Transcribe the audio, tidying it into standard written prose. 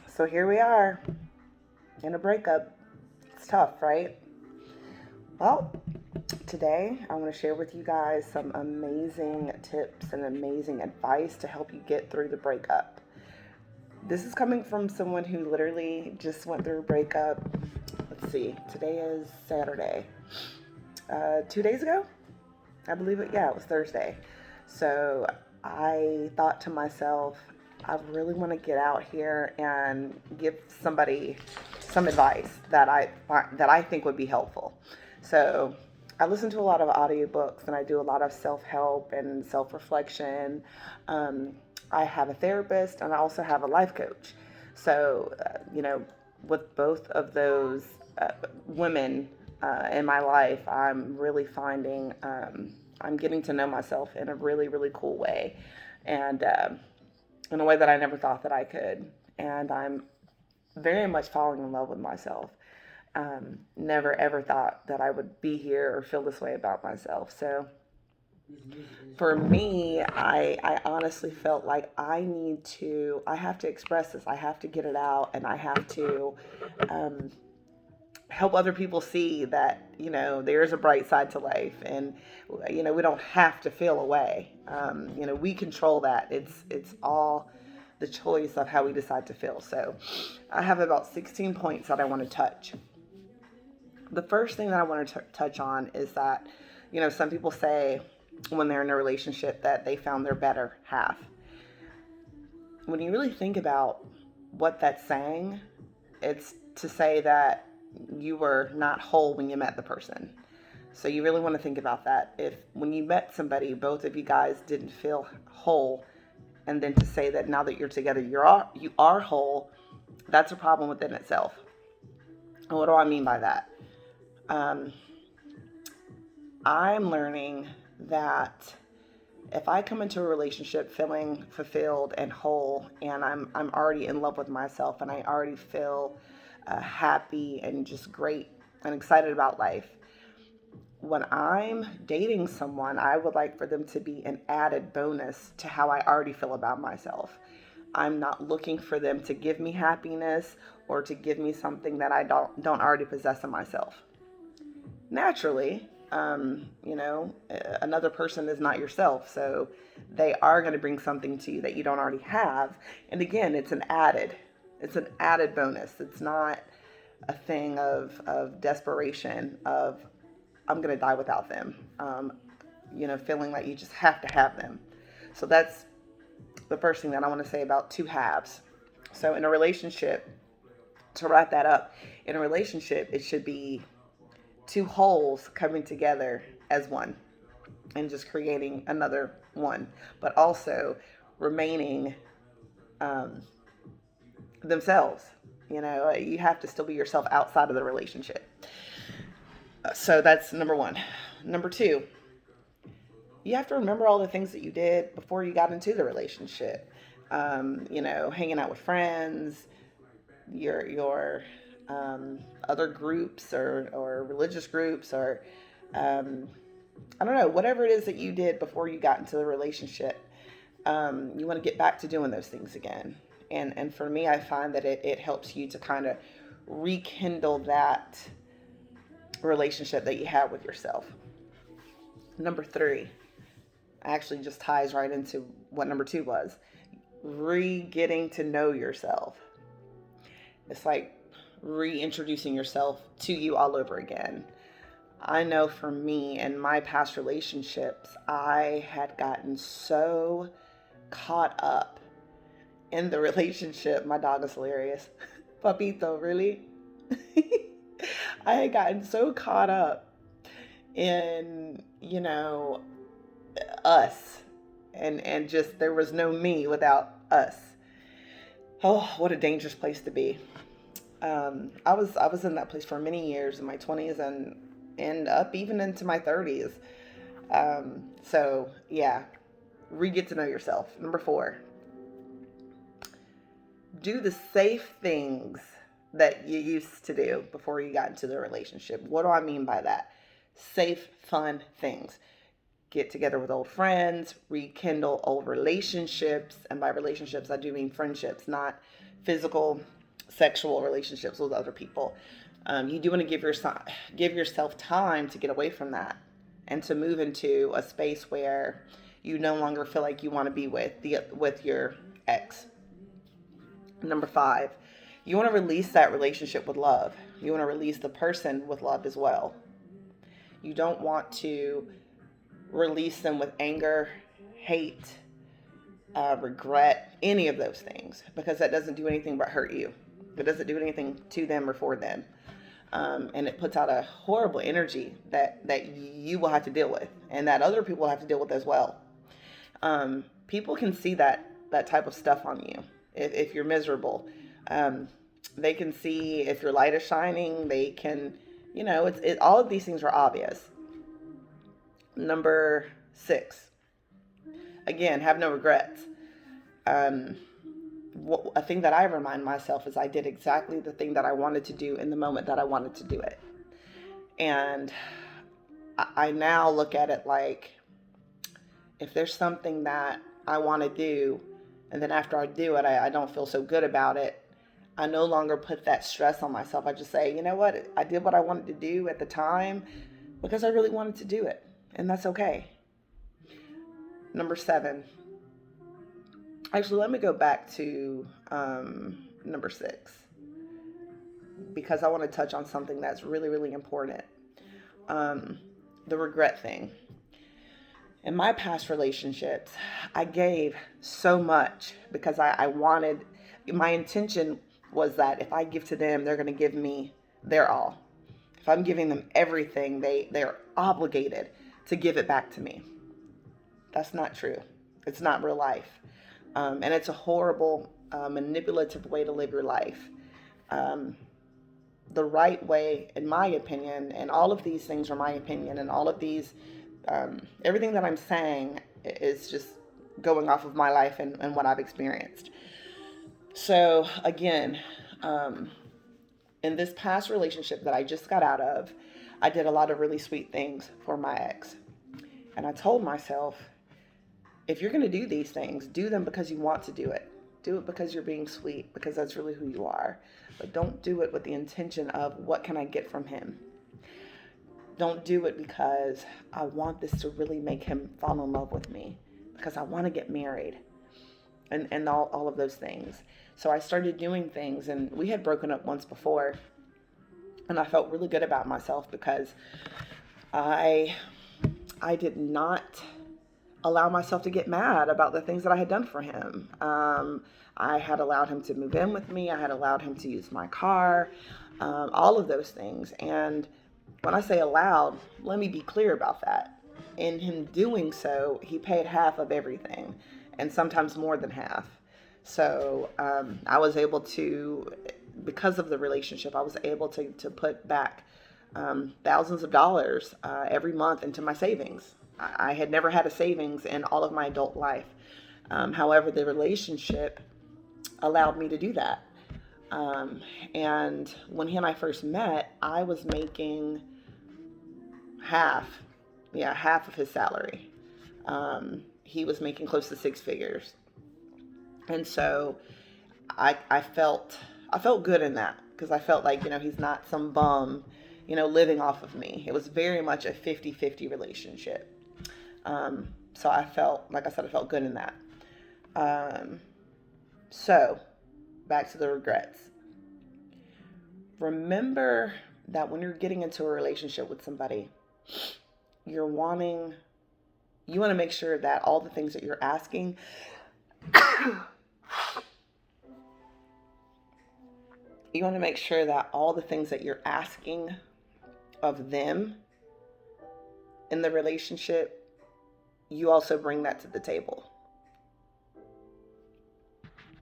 So here we are in a breakup. It's tough, right? Well, today I want to share with you guys some amazing tips and amazing advice to help you get through the breakup. This is coming from someone who literally just went through a breakup. Let's see, today is Saturday. 2 days ago, I believe it. Yeah, it was Thursday. So I thought to myself, I really want to get out here and give somebody some advice that I think would be helpful. So I listen to a lot of audiobooks and I do a lot of self help and self reflection. Um, I have a therapist and I also have a life coach. So, with both of those women in my life, I'm really finding I'm getting to know myself in a really, really cool way, and in a way that I never thought that I could. And I'm very much falling in love with myself. Never ever thought that I would be here or feel this way about myself. So for me, I honestly felt like I have to express this. I have to get it out and I have to um, help other people see that, there is a bright side to life and, we don't have to feel away. We control that. It's all the choice of how we decide to feel. So I have about 16 points that I want to touch. The first thing that I want to touch on is that, some people say when they're in a relationship that they found their better half. When you really think about what that's saying, it's to say that you were not whole when you met the person. So you really want to think about that. If when you met somebody, both of you guys didn't feel whole, and then to say that now that you're together, you are whole, that's a problem within itself. And what do I mean by that? Um, I'm learning that if I come into a relationship feeling fulfilled and whole, and I'm already in love with myself, and I already feel happy and just great and excited about life, when I'm dating someone, I would like for them to be an added bonus to how I already feel about myself. I'm not looking for them to give me happiness or to give me something that I don't already possess in myself. Naturally, another person is not yourself, so they are going to bring something to you that you don't already have. And again, it's an added bonus. It's not a thing of desperation of I'm going to die without them. Feeling like you just have to have them. So that's the first thing that I want to say about two halves. So in a relationship, to wrap that up, in a relationship, it should be two wholes coming together as one and just creating another one, but also remaining um, themselves. You have to still be yourself outside of the relationship. So that's number one. Number two, you have to remember all the things that you did before you got into the relationship. Hanging out with friends, your other groups or religious groups or um, I don't know, whatever it is that you did before you got into the relationship. You want to get back to doing those things again. And for me, I find that it helps you to kind of rekindle that relationship that you have with yourself. Number three actually just ties right into what number two was, getting to know yourself. It's like reintroducing yourself to you all over again. I know for me in my past relationships, I had gotten so caught up in the relationship. My dog is hilarious. Papito, really? I had gotten so caught up in, us and just there was no me without us. Oh, what a dangerous place to be. I was in that place for many years in my 20s and up even into my 30s. So yeah, get to know yourself. Number four, do the safe things that you used to do before you got into the relationship. What do I mean by that? Safe, fun things. get together with old friends, rekindle old relationships. And by relationships, I do mean friendships, not physical, sexual relationships with other people. You do want to give yourself time to get away from that and to move into a space where you no longer feel like you want to be with your ex. Number 5, you want to release that relationship with love. You want to release the person with love as well. You don't want to release them with anger, hate, regret, any of those things, because that doesn't do anything but hurt you. It doesn't do anything to them or for them. And it puts out a horrible energy that you will have to deal with, and that other people will have to deal with as well. People can see that type of stuff on you if you're miserable. They can see if your light is shining. They can, all of these things are obvious. Number 6, again, have no regrets. A thing that I remind myself is I did exactly the thing that I wanted to do in the moment that I wanted to do it. And I now look at it like, if there's something that I want to do, and then after I do it, I don't feel so good about it, I no longer put that stress on myself. I just say, you know what? I did what I wanted to do at the time because I really wanted to do it. And that's okay. Number 7. Actually, let me go back to number 6, because I want to touch on something that's really, really important. The regret thing. In my past relationships, I gave so much because I wanted, my intention was that if I give to them, they're going to give me their all. If I'm giving them everything, they're obligated to give it back to me. That's not true. It's not real life. And it's a horrible, manipulative way to live your life. The right way, in my opinion, and all of these things are my opinion, and all of these, everything that I'm saying is just going off of my life and what I've experienced. So again, in this past relationship that I just got out of, I did a lot of really sweet things for my ex. And I told myself, if you're going to do these things, do them because you want to do it. Do it because you're being sweet, because that's really who you are. But don't do it with the intention of, what can I get from him? Don't do it because I want this to really make him fall in love with me, because I want to get married, and all of those things. So I started doing things, and we had broken up once before, and I felt really good about myself because I did not allow myself to get mad about the things that I had done for him. I had allowed him to move in with me. I had allowed him to use my car, all of those things. And when I say allowed, let me be clear about that. In him doing so, he paid half of everything, and sometimes more than half. So I was able to, because of the relationship, I was able to put back thousands of dollars every month into my savings. I had never had a savings in all of my adult life. However, the relationship allowed me to do that. And when he and I first met, I was making half of his salary. He was making close to 6 figures. And so I felt good in that, because I felt like, he's not some bum, living off of me. It was very much a 50-50 relationship. So I felt good in that. So back to the regrets. Remember that when you're getting into a relationship with somebody, you want to make sure that all the things that you're asking, you want to make sure that all the things that you're asking of them in the relationship, you also bring that to the table.